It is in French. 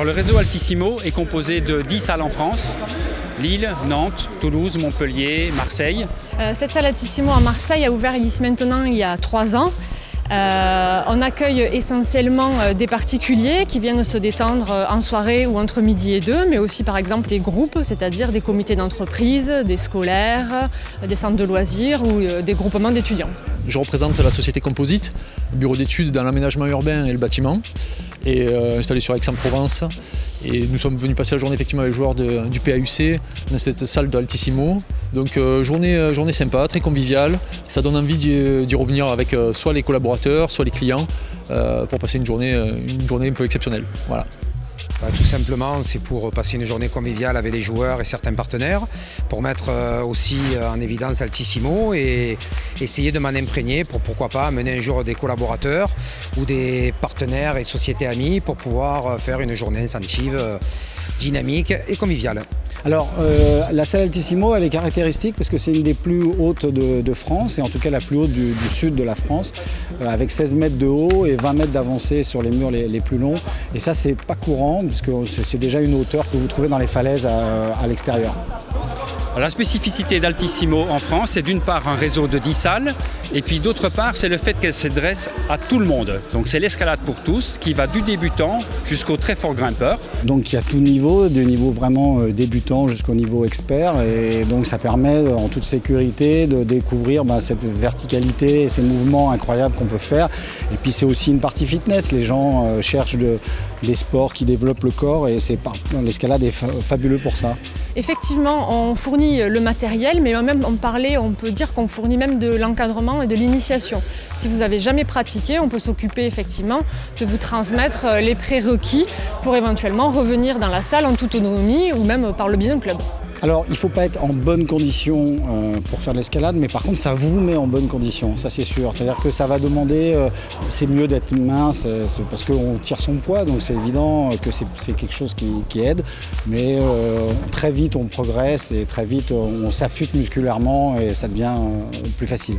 Alors le réseau Altissimo est composé de 10 salles en France, Lille, Nantes, Toulouse, Montpellier, Marseille. Cette salle Altissimo à Marseille a ouvert ici maintenant il y a 3 ans. On accueille essentiellement des particuliers qui viennent se détendre en soirée ou entre midi et 2, mais aussi par exemple des groupes, c'est-à-dire des comités d'entreprise, des scolaires, des centres de loisirs ou des groupements d'étudiants. Je représente la société Composite, bureau d'études dans l'aménagement urbain et le bâtiment, et installé sur Aix-en-Provence. Et nous sommes venus passer la journée effectivement avec les joueurs du PAUC dans cette salle de Altissimo. Donc journée sympa, très conviviale. Ça donne envie d'y revenir avec soit les collaborateurs, soit les clients pour passer une journée un peu exceptionnelle. Voilà. Tout simplement, c'est pour passer une journée conviviale avec les joueurs et certains partenaires, pour mettre aussi en évidence Altissimo et essayer de m'en imprégner pour pourquoi pas amener un jour des collaborateurs ou des partenaires et sociétés amies pour pouvoir faire une journée incentive dynamique et conviviale. Alors la salle Altissimo, elle est caractéristique parce que c'est une des plus hautes de France et en tout cas la plus haute du sud de la France avec 16 mètres de haut et 20 mètres d'avancée sur les murs les plus longs. Et ça, c'est pas courant puisque c'est déjà une hauteur que vous trouvez dans les falaises à l'extérieur. La spécificité d'Altissimo en France, c'est d'une part un réseau de 10 salles, et puis d'autre part, c'est le fait qu'elle s'adresse à tout le monde. Donc c'est l'escalade pour tous, qui va du débutant jusqu'au très fort grimpeur. Donc il y a tout niveau, du niveau vraiment débutant jusqu'au niveau expert, et donc ça permet en toute sécurité de découvrir cette verticalité et ces mouvements incroyables qu'on peut faire. Et puis c'est aussi une partie fitness, les gens cherchent des sports qui développent le corps, et l'escalade est fabuleux pour ça. Effectivement, on fournit le matériel, mais même on peut dire qu'on fournit même de l'encadrement et de l'initiation. Si vous n'avez jamais pratiqué, on peut s'occuper effectivement de vous transmettre les prérequis pour éventuellement revenir dans la salle en toute autonomie ou même par le biais d'un club. Alors, il ne faut pas être en bonne condition pour faire de l'escalade, mais par contre, ça vous met en bonne condition, ça c'est sûr. C'est-à-dire que ça va demander, c'est mieux d'être mince, parce qu'on tire son poids, donc c'est évident que c'est quelque chose qui aide. Mais très vite, on progresse et très vite, on s'affûte musculairement et ça devient plus facile.